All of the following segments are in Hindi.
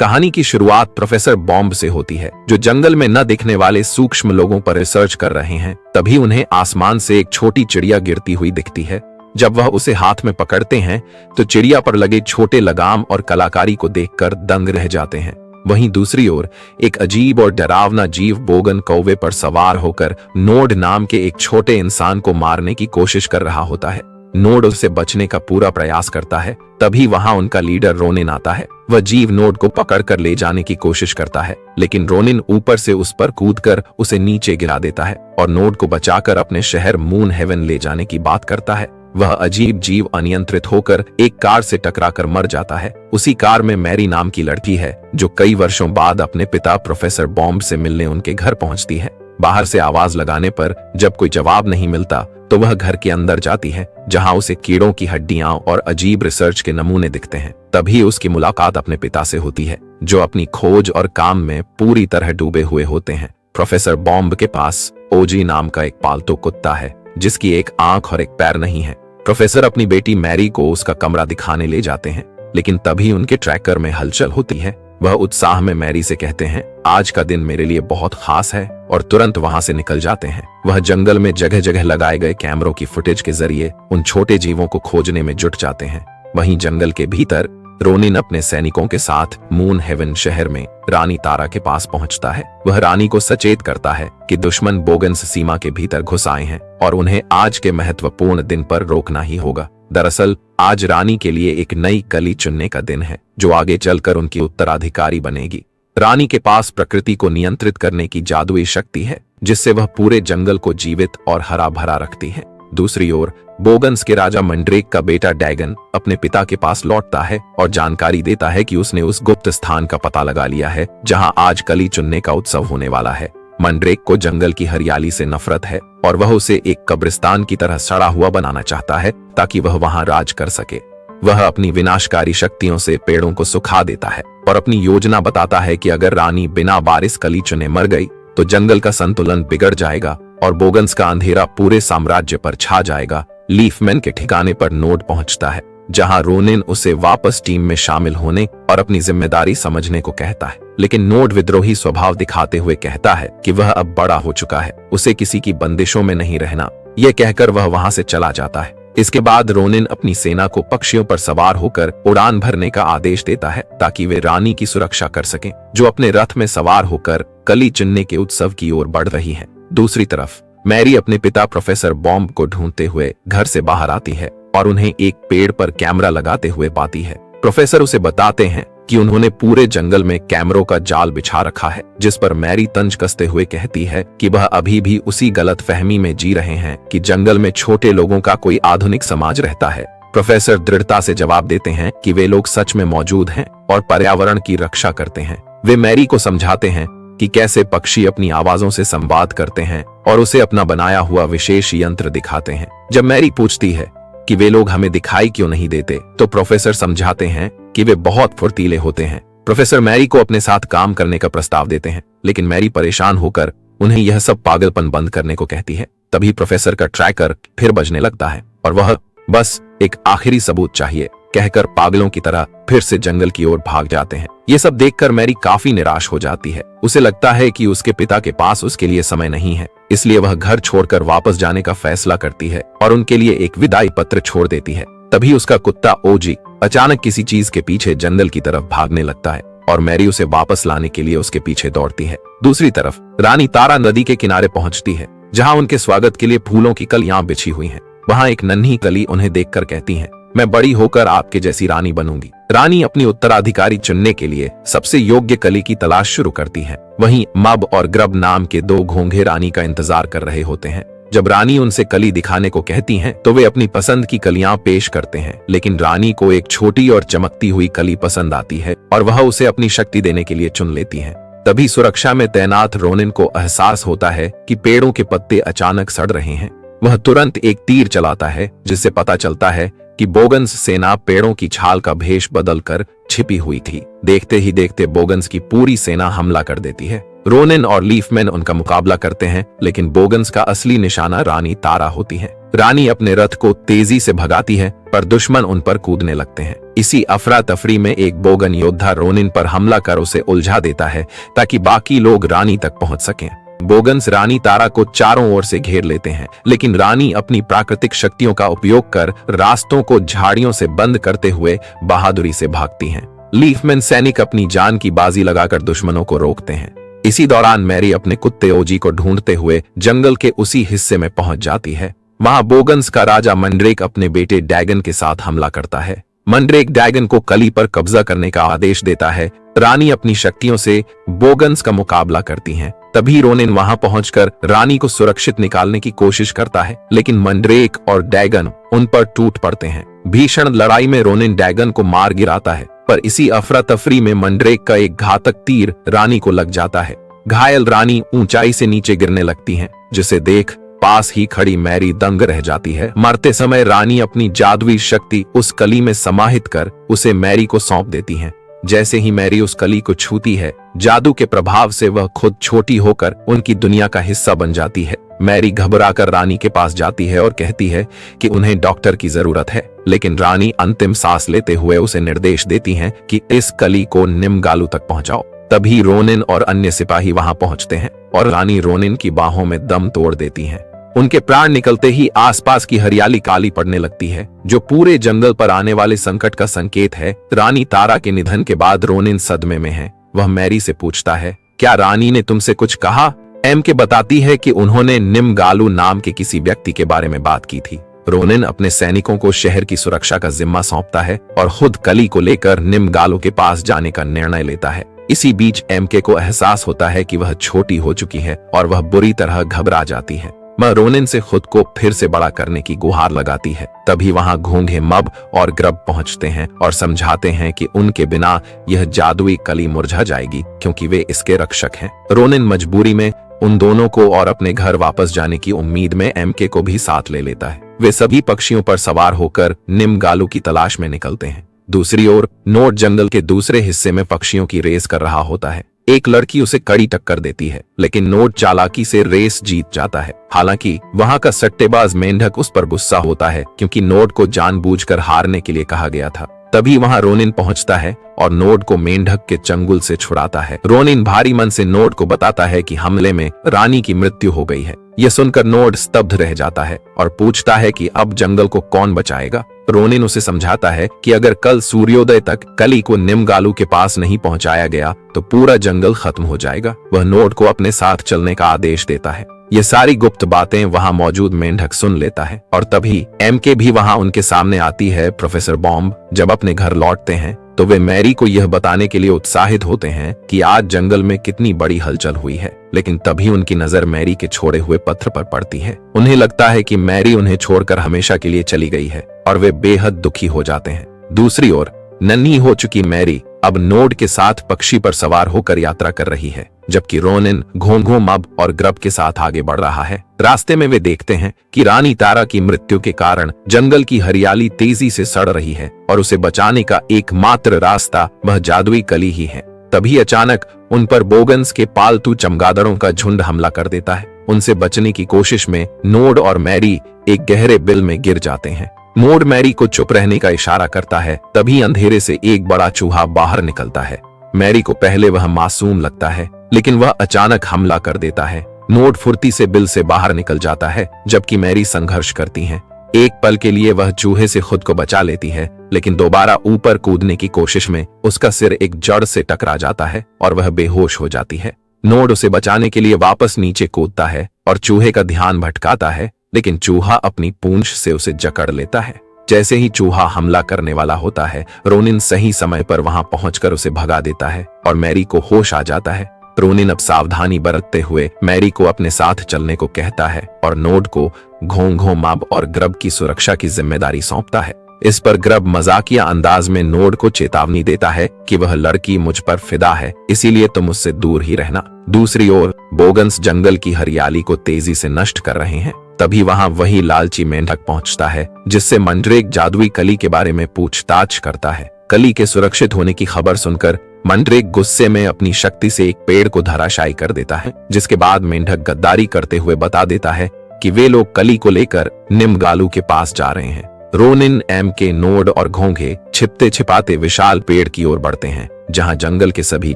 कहानी की शुरुआत प्रोफेसर बॉम्ब से होती है, जो जंगल में न दिखने वाले सूक्ष्म लोगों पर रिसर्च कर रहे हैं। तभी उन्हें आसमान से एक छोटी चिड़िया गिरती हुई दिखती है। जब वह उसे हाथ में पकड़ते हैं तो चिड़िया पर लगे छोटे लगाम और कलाकारी को देखकर दंग रह जाते हैं। वहीं दूसरी ओर एक अजीब और डरावना जीव बोगन कौवे पर सवार होकर नोड नाम के एक छोटे इंसान को मारने की कोशिश कर रहा होता है। नोड उससे बचने का पूरा प्रयास करता है। तभी वहां उनका लीडर रोनिन आता है। वह जीव नोड को पकड़कर ले जाने की कोशिश करता है, लेकिन रोनिन ऊपर से उस पर कूदकर उसे नीचे गिरा देता है और नोड को बचाकर अपने शहर मून हेवन ले जाने की बात करता है। वह अजीब जीव अनियंत्रित होकर एक कार से टकराकर मर जाता है। उसी कार में मैरी नाम की लड़की है, जो कई वर्षों बाद अपने पिता प्रोफेसर बॉम्ब से मिलने उनके घर पहुंचती है। बाहर से आवाज लगाने पर जब कोई जवाब नहीं मिलता तो वह घर के अंदर जाती है, जहां उसे कीड़ों की हड्डियां और अजीब रिसर्च के नमूने दिखते हैं। तभी उसकी मुलाकात अपने पिता से होती है, जो अपनी खोज और काम में पूरी तरह डूबे हुए होते हैं। प्रोफेसर बॉम्ब के पास ओजी नाम का एक पालतू कुत्ता है, जिसकी एक आंख और एक पैर नहीं है। प्रोफेसर अपनी बेटी मैरी को उसका कमरा दिखाने ले जाते हैं, लेकिन तभी उनके ट्रैकर में हलचल होती है। वह उत्साह में मैरी से कहते हैं, आज का दिन मेरे लिए बहुत खास है, और तुरंत वहां से निकल जाते हैं। वह जंगल में जगह जगह लगाए गए कैमरों की फुटेज के जरिए उन छोटे जीवों को खोजने में जुट जाते हैं। वहीं जंगल के भीतर रोनिन अपने सैनिकों के साथ मून हेवन शहर में रानी तारा के पास पहुंचता है। वह रानी को सचेत करता है कि दुश्मन बोगन्स सीमा के भीतर घुस आए हैं और उन्हें आज के महत्वपूर्ण दिन पर रोकना ही होगा। दरअसल आज रानी के लिए एक नई कली चुनने का दिन है, जो आगे चलकर उनकी उत्तराधिकारी बनेगी। रानी के पास प्रकृति को नियंत्रित करने की जादुई शक्ति है, जिससे वह पूरे जंगल को जीवित और हरा भरा रखती है। दूसरी ओर बोगन्स के राजा मंड्रेक का बेटा डैगन अपने पिता के पास लौटता है और जानकारी देता है कि उसने उस गुप्त स्थान का पता लगा लिया है, जहां आज कली चुनने का उत्सव होने वाला है। मंड्रेक को जंगल की हरियाली से नफरत है और वह उसे एक कब्रिस्तान की तरह सड़ा हुआ बनाना चाहता है, ताकि वह वहां राज कर सके। वह अपनी विनाशकारी शक्तियों से पेड़ों को सुखा देता है और अपनी योजना बताता है कि अगर रानी बिना बारिश कली चुने मर गई तो जंगल का संतुलन बिगड़ जाएगा और बोगन्स का अंधेरा पूरे साम्राज्य पर छा जाएगा। लीफमैन के ठिकाने पर नोड पहुंचता है, जहां रोनिन उसे वापस टीम में शामिल होने और अपनी जिम्मेदारी समझने को कहता है, लेकिन नोड विद्रोही स्वभाव दिखाते हुए कहता है कि वह अब बड़ा हो चुका है, उसे किसी की बंदिशों में नहीं रहना। यह कहकर वह वहां से चला जाता है। इसके बाद रोनिन अपनी सेना को पक्षियों पर सवार होकर उड़ान भरने का आदेश देता है, ताकि वे रानी की सुरक्षा कर सकें, जो अपने रथ में सवार होकर कली चुनने के उत्सव की ओर बढ़ रही है। दूसरी तरफ मैरी अपने पिता प्रोफेसर बॉम्ब को ढूंढते हुए घर से बाहर आती है और उन्हें एक पेड़ पर कैमरा लगाते हुए पाती है। प्रोफेसर उसे बताते हैं कि उन्होंने पूरे जंगल में कैमरों का जाल बिछा रखा है, जिस पर मैरी तंज कसते हुए कहती है कि वह अभी भी उसी गलत फहमी में जी रहे हैं कि जंगल में छोटे लोगों का कोई आधुनिक समाज रहता है। प्रोफेसर दृढ़ता से जवाब देते हैं कि वे लोग सच में मौजूद हैं और पर्यावरण की रक्षा करते हैं। वे मैरी को समझाते हैं कि कैसे पक्षी अपनी आवाजों से संवाद करते हैं और उसे अपना बनाया हुआ विशेष यंत्र दिखाते हैं। जब मैरी पूछती है कि वे लोग हमें दिखाई क्यों नहीं देते, तो प्रोफेसर समझाते हैं कि वे बहुत फुर्तीले होते हैं। प्रोफेसर मैरी को अपने साथ काम करने का प्रस्ताव देते हैं, लेकिन मैरी परेशान होकर उन्हें यह सब पागलपन बंद करने को कहती है। तभी प्रोफेसर का ट्रैकर फिर बजने लगता है और वह बस एक आखिरी सबूत चाहिए कहकर पागलों की तरह फिर से जंगल की ओर भाग जाते हैं। ये सब देखकर मैरी काफी निराश हो जाती है। उसे लगता है कि उसके पिता के पास उसके लिए समय नहीं है, इसलिए वह घर छोड़कर वापस जाने का फैसला करती है और उनके लिए एक विदाई पत्र छोड़ देती है। तभी उसका कुत्ता ओजी अचानक किसी चीज के पीछे जंगल की तरफ भागने लगता है और मैरी उसे वापस लाने के लिए उसके पीछे दौड़ती है। दूसरी तरफ रानी तारा नदी के किनारे पहुंचती है, जहां उनके स्वागत के लिए फूलों की कलियां बिछी हुई हैं। वहां एक नन्ही कली उन्हें देखकर कहती है, मैं बड़ी होकर आपके जैसी रानी बनूंगी। रानी अपनी उत्तराधिकारी चुनने के लिए सबसे योग्य कली की तलाश शुरू करती है। वहीं मब और ग्रब नाम के दो घोंघे रानी का इंतजार कर रहे होते हैं। जब रानी उनसे कली दिखाने को कहती हैं, तो वे अपनी पसंद की कलियां पेश करते हैं, लेकिन रानी को एक छोटी और चमकती हुई कली पसंद आती है और वह उसे अपनी शक्ति देने के लिए चुन लेती है। तभी सुरक्षा में तैनात रोनिन को एहसास होता है कि पेड़ों के पत्ते अचानक सड़ रहे हैं। वह तुरंत एक तीर चलाता है, जिससे पता चलता है कि बोगन्स सेना पेड़ों की छाल का भेष बदलकर छिपी हुई थी। देखते ही देखते बोगन्स की पूरी सेना हमला कर देती है। रोनिन और लीफमैन उनका मुकाबला करते हैं, लेकिन बोगन्स का असली निशाना रानी तारा होती है। रानी अपने रथ को तेजी से भगाती है, पर दुश्मन उन पर कूदने लगते हैं। इसी अफरा तफरी में एक बोगन योद्धा रोनिन पर हमला कर उसे उलझा देता है ताकि बाकी लोग रानी तक पहुंच सकें। बोगन्स रानी तारा को चारों ओर से घेर लेते हैं, लेकिन रानी अपनी प्राकृतिक शक्तियों का उपयोग कर रास्तों को झाड़ियों से बंद करते हुए बहादुरी से भागती हैं। लीफमैन सैनिक अपनी जान की बाजी लगाकर दुश्मनों को रोकते हैं। इसी दौरान मैरी अपने कुत्ते ओजी को ढूंढते हुए जंगल के उसी हिस्से में पहुंच जाती है। वहां बोगन्स का राजा मंड्रेक अपने बेटे डैगन के साथ हमला करता है। मंड्रेक डैगन को कली पर कब्जा करने का आदेश देता है। रानी अपनी शक्तियों से बोगन्स का मुकाबला करती हैं। तभी रोनिन वहां पहुंचकर रानी को सुरक्षित निकालने की कोशिश करता है, लेकिन मंड्रेक और डैगन उन पर टूट पड़ते हैं। भीषण लड़ाई में रोनिन डैगन को मार गिराता है, पर इसी अफरा तफरी में मंड्रेक का एक घातक तीर रानी को लग जाता है। घायल रानी ऊंचाई से नीचे गिरने लगती है, जिसे देख पास ही खड़ी मैरी दंग रह जाती है। मरते समय रानी अपनी जादुई शक्ति उस कली में समाहित कर उसे मैरी को सौंप देती है। जैसे ही मैरी उस कली को छूती है, जादू के प्रभाव से वह खुद छोटी होकर उनकी दुनिया का हिस्सा बन जाती है। मैरी घबराकर रानी के पास जाती है और कहती है कि उन्हें डॉक्टर की जरूरत है, लेकिन रानी अंतिम सांस लेते हुए उसे निर्देश देती हैं कि इस कली को निम्गालू तक पहुंचाओ। तभी रोनिन और अन्य सिपाही वहां पहुंचते हैं और रानी रोनिन की बाहों में दम तोड़ देती हैं। उनके प्राण निकलते ही आसपास की हरियाली काली पड़ने लगती है, जो पूरे जंगल पर आने वाले संकट का संकेत है। रानी तारा के निधन के बाद रोनिन सदमे में है। वह मैरी से पूछता है, क्या रानी ने तुमसे कुछ कहा? एमके बताती है कि उन्होंने निम्गालू नाम के किसी व्यक्ति के बारे में बात की थी। रोनिन अपने सैनिकों को शहर की सुरक्षा का जिम्मा सौंपता है और खुद कली को लेकर निम्गालू के पास जाने का निर्णय लेता है। इसी बीच एमके को एहसास होता है कि वह छोटी हो चुकी है और वह बुरी तरह घबरा जाती है। वह रोनिन से खुद को फिर से बड़ा करने की गुहार लगाती है। तभी वहां घोंघे मब और ग्रब पहुंचते हैं और समझाते हैं कि उनके बिना यह जादुई कली मुरझा जाएगी, क्योंकि वे इसके रक्षक हैं। रोनिन मजबूरी में उन दोनों को और अपने घर वापस जाने की उम्मीद में एमके को भी साथ ले लेता है। वे सभी पक्षियों पर सवार होकर निम्गालू की तलाश में निकलते हैं। दूसरी ओर नोड जंगल के दूसरे हिस्से में पक्षियों की रेस कर रहा होता है। एक लड़की उसे कड़ी टक्कर देती है, लेकिन नोड चालाकी से रेस जीत जाता है। हालांकि वहां का सट्टेबाज मेंढक उस पर गुस्सा होता है, क्योंकि नोड को जानबूझकर हारने के लिए कहा गया था। तभी वहां रोनिन पहुंचता है और नोड को मेंढक के चंगुल से छुड़ाता है। रोनिन भारी मन से नोड को बताता है कि हमले में रानी की मृत्यु हो गई है। यह सुनकर नोड स्तब्ध रह जाता है और पूछता है कि अब जंगल को कौन बचाएगा। रोनिन उसे समझाता है कि अगर कल सूर्योदय तक कली को निम्गालू के पास नहीं पहुंचाया गया तो पूरा जंगल खत्म हो जाएगा। वह नोड को अपने साथ चलने का आदेश देता है। ये सारी गुप्त बातें वहां मौजूद मेंढक सुन लेता है और तभी एमके भी वहां उनके सामने आती है। प्रोफेसर बॉम्ब जब अपने घर लौटते हैं तो वे मैरी को यह बताने के लिए उत्साहित होते हैं कि आज जंगल में कितनी बड़ी हलचल हुई है, लेकिन तभी उनकी नजर मैरी के छोड़े हुए पत्र पर पड़ती है। उन्हें लगता है कि मैरी उन्हें छोड़कर हमेशा के लिए चली गई है और वे बेहद दुखी हो जाते हैं। दूसरी ओर नन्ही हो चुकी मैरी अब नोड के साथ पक्षी पर सवार होकर यात्रा कर रही है, जबकि रोनिन घोंघों मब और ग्रब के साथ आगे बढ़ रहा है। रास्ते में वे देखते हैं कि रानी तारा की मृत्यु के कारण जंगल की हरियाली तेजी से सड़ रही है और उसे बचाने का एकमात्र रास्ता वह जादुई कली ही है। तभी अचानक उन पर बोगन्स के पालतू चमगादड़ों का झुंड हमला कर देता है। उनसे बचने की कोशिश में नोड और मैरी एक गहरे बिल में गिर जाते हैं। नोड मैरी को चुप रहने का इशारा करता है। तभी अंधेरे से एक बड़ा चूहा बाहर निकलता है। मैरी को पहले वह मासूम लगता है, लेकिन वह अचानक हमला कर देता है। नोड फुर्ती से बिल से बाहर निकल जाता है, जबकि मैरी संघर्ष करती है। एक पल के लिए वह चूहे से खुद को बचा लेती है, लेकिन दोबारा ऊपर कूदने की कोशिश में उसका सिर एक जड़ से टकरा जाता है और वह बेहोश हो जाती है। नोड उसे बचाने के लिए वापस नीचे कूदता है और चूहे का ध्यान भटकाता है, लेकिन चूहा अपनी पूंछ से उसे जकड़ लेता है। जैसे ही चूहा हमला करने वाला होता है, रोनिन सही समय पर वहां पहुंचकर उसे भगा देता है और मैरी को होश आ जाता है। रोनिन अब सावधानी बरतते हुए मैरी को अपने साथ चलने को कहता है और नोड को घोंघों माब और ग्रब की सुरक्षा की जिम्मेदारी सौंपता है। इस पर ग्रब मजाकिया अंदाज में नोड को चेतावनी देता है कि वह लड़की मुझ पर फिदा है, इसीलिए तुम उससे दूर ही रहना। दूसरी ओर बोगन्स जंगल की हरियाली को तेजी से नष्ट कर रहे हैं। तभी वहां वही लालची मेंढक पहुंचता है, जिससे मंड्रेक जादुई कली के बारे में पूछताछ करता है। कली के सुरक्षित होने की खबर सुनकर मंड्रेक गुस्से में अपनी शक्ति से एक पेड़ को धराशायी कर देता है, जिसके बाद मेंढक गद्दारी करते हुए बता देता है कि वे लोग कली को लेकर निम्गालू के पास जा रहे हैं। रोनिन, एम के, नोड और घोंघे छिपते छिपाते विशाल पेड़ की ओर बढ़ते हैं, जहां जंगल के सभी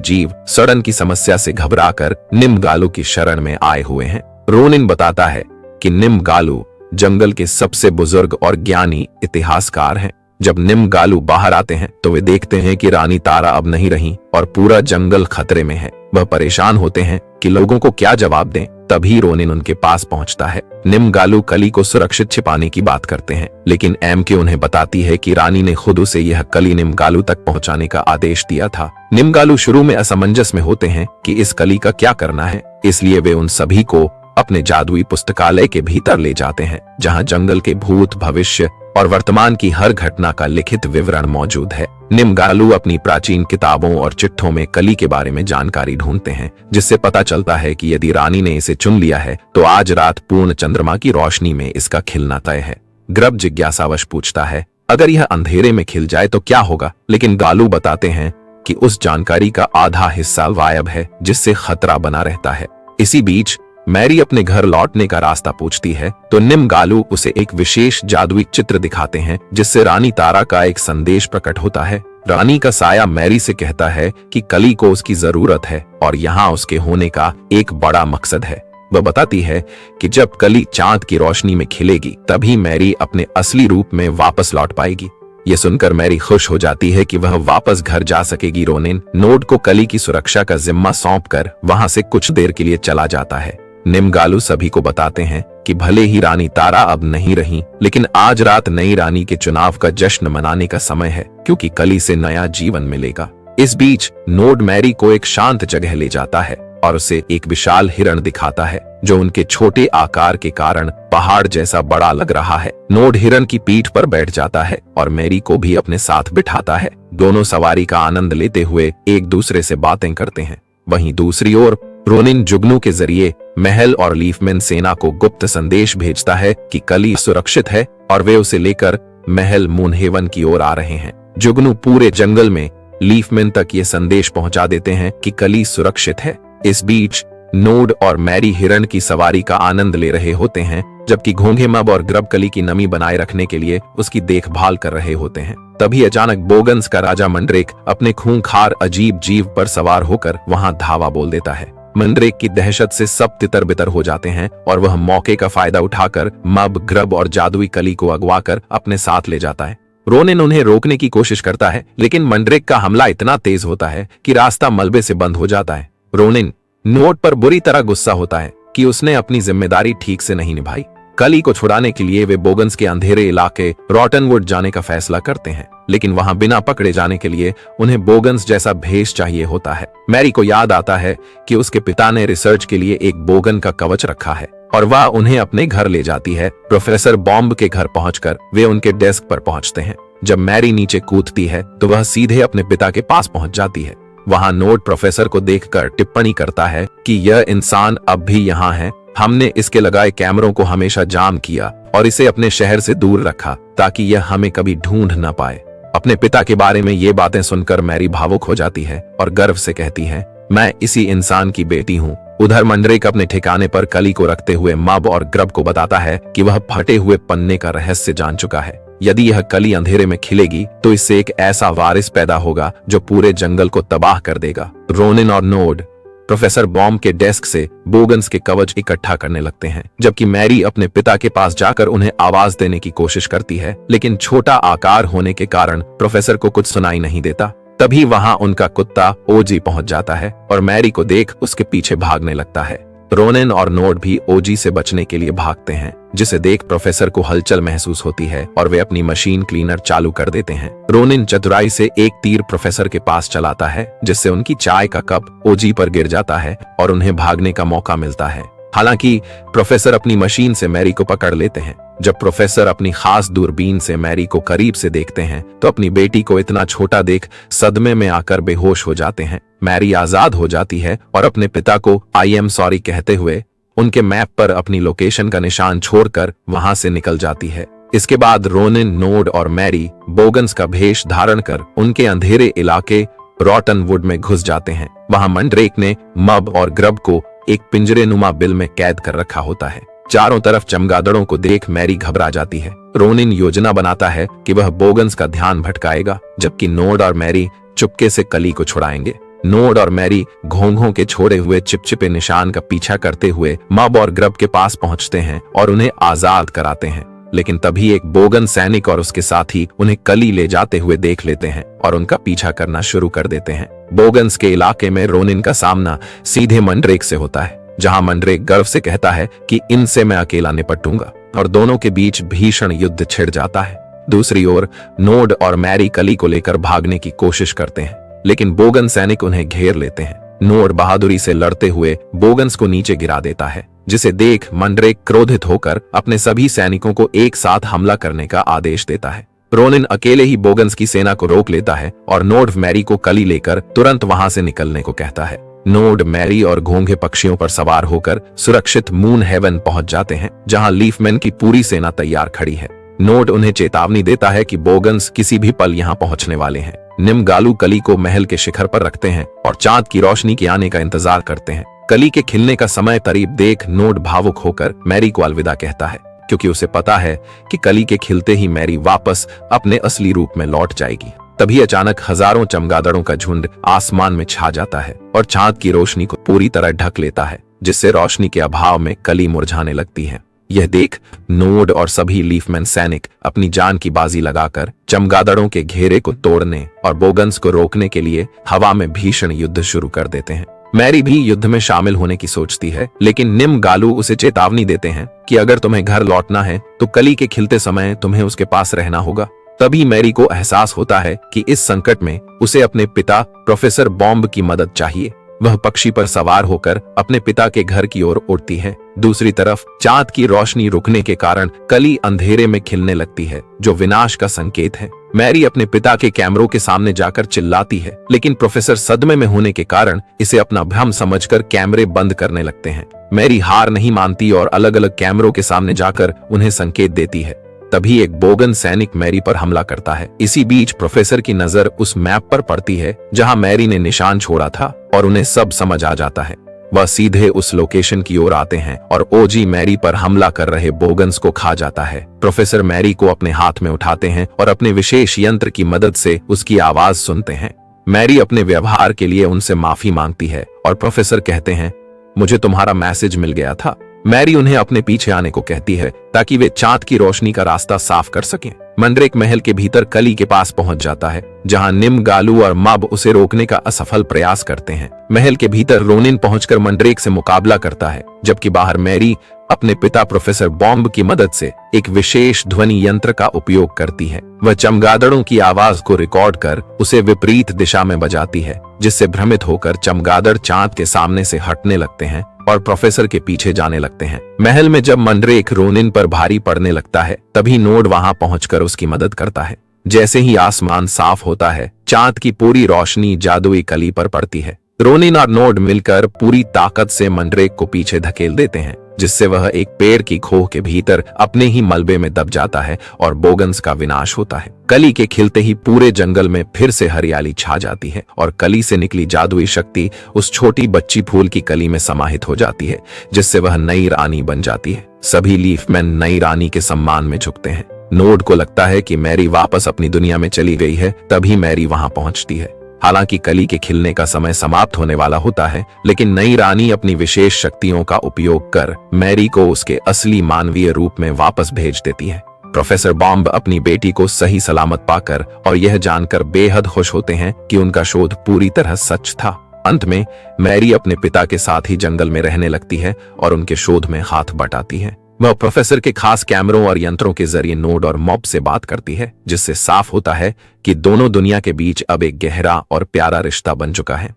जीव सड़न की समस्या से घबराकर निम्गालू की शरण में आए हुए हैं। रोनिन बताता है कि निम्गालू जंगल के सबसे बुजुर्ग और ज्ञानी इतिहासकार हैं। जब निम्गालू बाहर आते हैं तो वे देखते हैं कि रानी तारा अब नहीं रही और पूरा जंगल खतरे में है। वह परेशान होते हैं कि लोगों को क्या जवाब दें। तभी रोनिन उनके पास पहुंचता है। निम्गालू कली को सुरक्षित छिपाने की बात करते हैं, लेकिन एम के उन्हें बताती है कि रानी ने खुद उसे यह कली निम्गालू तक पहुंचाने का आदेश दिया था। निम्गालू शुरू में असमंजस में होते हैं कि इस कली का क्या करना है, इसलिए वे उन सभी को अपने जादुई पुस्तकालय के भीतर ले जाते हैं, जहां जंगल के भूत, भविष्य और वर्तमान की हर घटना का लिखित विवरण मौजूद है। निम्गालू अपनी प्राचीन किताबों और चिट्ठों में कली के बारे में जानकारी ढूंढते हैं, जिससे पता चलता है कि यदि रानी ने इसे चुन लिया है तो आज रात पूर्ण चंद्रमा की रोशनी में इसका खिलना तय है। ग्रब जिज्ञासावश पूछता है, अगर यह अंधेरे में खिल जाए तो क्या होगा? लेकिन गालू बताते हैं कि उस जानकारी का आधा हिस्सा गायब है, जिससे खतरा बना रहता है। इसी बीच मैरी अपने घर लौटने का रास्ता पूछती है तो निम्गालू उसे एक विशेष जादुई चित्र दिखाते हैं, जिससे रानी तारा का एक संदेश प्रकट होता है। रानी का साया मैरी से कहता है कि कली को उसकी जरूरत है और यहाँ उसके होने का एक बड़ा मकसद है। वह बताती है कि जब कली चांद की रोशनी में खिलेगी तभी मैरी अपने असली रूप में वापस लौट पाएगी। ये सुनकर मैरी खुश हो जाती है कि वह वापस घर जा सकेगी। रोनिन नोड को कली की सुरक्षा का जिम्मा सौंपकर वहां से कुछ देर के लिए चला जाता है। निम्गालू सभी को बताते हैं कि भले ही रानी तारा अब नहीं रही, लेकिन आज रात नई रानी के चुनाव का जश्न मनाने का समय है, क्योंकि कली से नया जीवन मिलेगा। इस बीच नोड मैरी को एक शांत जगह ले जाता है और उसे एक विशाल हिरण दिखाता है, जो उनके छोटे आकार के कारण पहाड़ जैसा बड़ा लग रहा है। नोड हिरण की पीठ पर बैठ जाता है और मैरी को भी अपने साथ बिठाता है। दोनों सवारी का आनंद लेते हुए एक दूसरे से बातें करते हैं। वहीं दूसरी ओर रोनिन जुगनू के जरिए महल और लीफमैन सेना को गुप्त संदेश भेजता है कि कली सुरक्षित है और वे उसे लेकर महल मूनहेवन की ओर आ रहे हैं। जुगनू पूरे जंगल में लीफमैन तक ये संदेश पहुंचा देते हैं कि कली सुरक्षित है। इस बीच नोड और मैरी हिरण की सवारी का आनंद ले रहे होते हैं, जबकि घोंघे मब और ग्रब कली की नमी बनाए रखने के लिए उसकी देखभाल कर रहे होते हैं। तभी अचानक बोगन्स का राजा मंड्रेक अपने खूंखार अजीब जीव पर सवार होकर वहां धावा बोल देता है। मंड्रेक की दहशत से सब तितर बितर हो जाते हैं और वह मौके का फायदा उठाकर मब, ग्रब और जादुई कली को अगवा कर अपने साथ ले जाता है। रोनिन उन्हें रोकने की कोशिश करता है, लेकिन मंड्रेक का हमला इतना तेज होता है कि रास्ता मलबे से बंद हो जाता है। रोनिन नोड पर बुरी तरह गुस्सा होता है कि उसने अपनी जिम्मेदारी ठीक से नहीं निभाई। कली को छुड़ाने के लिए वे बोगन्स के अंधेरे इलाके रॉटनवुड जाने का फैसला करते हैं, लेकिन वहां बिना पकड़े जाने के लिए उन्हें बोगन्स जैसा भेष चाहिए होता है। मैरी को याद आता है कि उसके पिता ने रिसर्च के लिए एक बोगन का कवच रखा है और वह उन्हें अपने घर ले जाती है। प्रोफेसर बॉम्ब के घर पहुंचकर वे उनके डेस्क पर पहुंचते हैं। जब मैरी नीचे कूदती है तो वह सीधे अपने पिता के पास पहुंच जाती है। वहां नोड प्रोफेसर को देखकर टिप्पणी करता है कि यह इंसान अब भी यहाँ है। हमने इसके लगाए कैमरों को हमेशा जाम किया और इसे अपने शहर से दूर रखा ताकि यह हमें कभी ढूंढ न पाए। अपने पिता के बारे में ये बातें सुनकर मैरी भावुक हो जाती है और गर्व से कहती है, मैं इसी इंसान की बेटी हूँ। उधर मंड्रेक अपने ठिकाने पर कली को रखते हुए मब और ग्रब को बताता है कि वह फटे हुए पन्ने का रहस्य जान चुका है। यदि यह कली अंधेरे में खिलेगी तो इससे एक ऐसा वारिस पैदा होगा जो पूरे जंगल को तबाह कर देगा। रोनिन और नोड प्रोफेसर बॉम्ब के डेस्क से बोगन्स के कवच इकट्ठा करने लगते हैं, जबकि मैरी अपने पिता के पास जाकर उन्हें आवाज देने की कोशिश करती है, लेकिन छोटा आकार होने के कारण प्रोफेसर को कुछ सुनाई नहीं देता। तभी वहां उनका कुत्ता ओजी पहुंच जाता है और मैरी को देख उसके पीछे भागने लगता है। रोनिन और नोड भी ओजी से बचने के लिए भागते हैं, जिसे देख प्रोफेसर को हलचल महसूस होती है और वे अपनी मशीन क्लीनर चालू कर देते हैं। रोनिन चतुराई से एक तीर प्रोफेसर के पास चलाता है, जिससे उनकी चाय का कप ओजी पर गिर जाता है और उन्हें भागने का मौका मिलता है। हालांकि प्रोफेसर अपनी मशीन से मैरी को पकड़ लेते हैं। जब प्रोफेसर अपनी खास दूरबीन से मैरी को करीब से देखते हैं तो अपनी बेटी को इतना छोटा देख सदमे में आकर बेहोश हो जाते हैं। मैरी आजाद हो जाती है और अपने पिता को आई एम सॉरी कहते हुए उनके मैप पर अपनी लोकेशन का निशान छोड़कर वहां से निकल जाती है। इसके बाद रोनिन, नोड और मैरी बोगन्स का भेष धारण कर उनके अंधेरे इलाके रॉटन वुड में घुस जाते हैं। वहां मंड्रेक ने मब और ग्रब को एक पिंजरे नुमा बिल में कैद कर रखा होता है। चारों तरफ चमगादड़ों को देख मैरी घबरा जाती है। रोनिन योजना बनाता है कि वह बोगन्स का ध्यान भटकाएगा, जबकि नोड और मैरी चुपके से कली को छुड़ाएंगे। नोड और मैरी घोंघों के छोड़े हुए चिपचिपे निशान का पीछा करते हुए मब और ग्रब के पास पहुंचते हैं और उन्हें आजाद कराते हैं। लेकिन तभी एक बोगन सैनिक और उसके साथी उन्हें कली ले जाते हुए देख लेते हैं और उनका पीछा करना शुरू कर देते हैं। बोगन्स के इलाके में रोनिन का सामना सीधे मंड्रेक से होता है, जहां मंड्रेक गर्व से कहता है कि इनसे मैं अकेला निपटूंगा, और दोनों के बीच भीषण युद्ध छिड़ जाता है। दूसरी ओर नोड और मैरी कली को लेकर भागने की कोशिश करते हैं, लेकिन बोगन सैनिक उन्हें घेर लेते हैं। नोड बहादुरी से लड़ते हुए बोगन्स को नीचे गिरा देता है, जिसे देख मंड्रेक क्रोधित होकर अपने सभी सैनिकों को एक साथ हमला करने का आदेश देता है। रोनिन अकेले ही बोगन्स की सेना को रोक लेता है और नोड मैरी को कली लेकर तुरंत वहां से निकलने को कहता है। नोड मैरी और घोंघे पक्षियों पर सवार होकर सुरक्षित मून हेवन पहुंच जाते हैं, जहां लीफमैन की पूरी सेना तैयार खड़ी है। नोड उन्हें चेतावनी देता है कि बोगन्स किसी भी पल यहां पहुंचने वाले हैं। निमगालू कली को महल के शिखर पर रखते हैं और चांद की रोशनी के आने का इंतजार करते हैं। कली के खिलने का समय करीब देख नोड भावुक होकर मैरी को अलविदा कहता है, क्योंकि उसे पता है कि कली के खिलते ही मैरी वापस अपने असली रूप में लौट जाएगी। तभी अचानक हजारों चमगादड़ों का झुंड आसमान में छा जाता है और चांद की रोशनी को पूरी तरह ढक लेता है, जिससे रोशनी के अभाव में कली मुरझाने लगती है। यह देख नोड और सभी लीफमैन सैनिक अपनी जान की बाजी लगाकर चमगादड़ों के घेरे को तोड़ने और बोगन्स को रोकने के लिए हवा में भीषण युद्ध शुरू कर देते हैं। मैरी भी युद्ध में शामिल होने की सोचती है, लेकिन निमगालू उसे चेतावनी देते हैं कि अगर तुम्हें घर लौटना है तो कली के खिलते समय तुम्हें उसके पास रहना होगा। तभी मैरी को एहसास होता है कि इस संकट में उसे अपने पिता प्रोफेसर बॉम्ब की मदद चाहिए। वह पक्षी पर सवार होकर अपने पिता के घर की ओर उड़ती है। दूसरी तरफ चांद की रोशनी रुकने के कारण कली अंधेरे में खिलने लगती है, जो विनाश का संकेत है। मैरी अपने पिता के कैमरों के सामने जाकर चिल्लाती है, लेकिन प्रोफेसर सदमे में होने के कारण इसे अपना भ्रम समझकर कैमरे बंद करने लगते हैं। मैरी हार नहीं मानती और अलग अलग कैमरों के सामने जाकर उन्हें संकेत देती है। तभी एक बोगन सैनिक मैरी पर हमला करता है। इसी बीच प्रोफेसर की नजर उस मैप पर पड़ती है जहां मैरी ने निशान छोड़ा था और उन्हें सब समझ आ जाता है। वह सीधे उस लोकेशन की ओर आते हैं और ओजी मैरी पर हमला कर रहे बोगन्स को खा जाता है। प्रोफेसर मैरी को अपने हाथ में उठाते हैं और अपने विशेष यंत्र की मदद से उसकी आवाज सुनते हैं। मैरी अपने व्यवहार के लिए उनसे माफी मांगती है और प्रोफेसर कहते हैं, मुझे तुम्हारा मैसेज मिल गया था। मैरी उन्हें अपने पीछे आने को कहती है ताकि वे चांद की रोशनी का रास्ता साफ कर सकें। मंड्रेक महल के भीतर कली के पास पहुंच जाता है, जहां निमगालू और मब उसे रोकने का असफल प्रयास करते हैं। महल के भीतर रोनिन पहुंचकर मंड्रेक से मुकाबला करता है, जबकि बाहर मैरी अपने पिता प्रोफेसर बॉम्ब की मदद से एक विशेष ध्वनि यंत्र का उपयोग करती है। वह चमगादड़ों की आवाज को रिकॉर्ड कर उसे विपरीत दिशा में बजाती है, जिससे भ्रमित होकर चमगादड़ चांद के सामने से हटने लगते हैं और प्रोफेसर के पीछे जाने लगते हैं। महल में जब मंड्रेक रोनिन पर भारी पड़ने लगता है, तभी नोड वहां पहुंचकर उसकी मदद करता है। जैसे ही आसमान साफ होता है, चांद की पूरी रोशनी जादुई कली पर पड़ती है। रोनिन और नोड मिलकर पूरी ताकत से मंड्रेक को पीछे धकेल देते हैं, जिससे वह एक पेड़ की खोह के भीतर अपने ही मलबे में दब जाता है और बोगन्स का विनाश होता है। कली के खिलते ही पूरे जंगल में फिर से हरियाली छा जाती है और कली से निकली जादुई शक्ति उस छोटी बच्ची फूल की कली में समाहित हो जाती है, जिससे वह नई रानी बन जाती है। सभी लीफमैन नई रानी के सम्मान में झुकते हैं। नोड को लगता है कि मैरी वापस अपनी दुनिया में चली गई है, तभी मैरी वहां पहुंचती है। हालांकि कली के खिलने का समय समाप्त होने वाला होता है, लेकिन नई रानी अपनी विशेष शक्तियों का उपयोग कर मैरी को उसके असली मानवीय रूप में वापस भेज देती है। प्रोफेसर बॉम्ब अपनी बेटी को सही सलामत पाकर और यह जानकर बेहद खुश होते हैं कि उनका शोध पूरी तरह सच था। अंत में मैरी अपने पिता के साथ ही जंगल में रहने लगती है और उनके शोध में हाथ बटाती है। वह प्रोफेसर के खास कैमरों और यंत्रों के जरिए नोड और मॉब से बात करती है, जिससे साफ होता है कि दोनों दुनिया के बीच अब एक गहरा और प्यारा रिश्ता बन चुका है।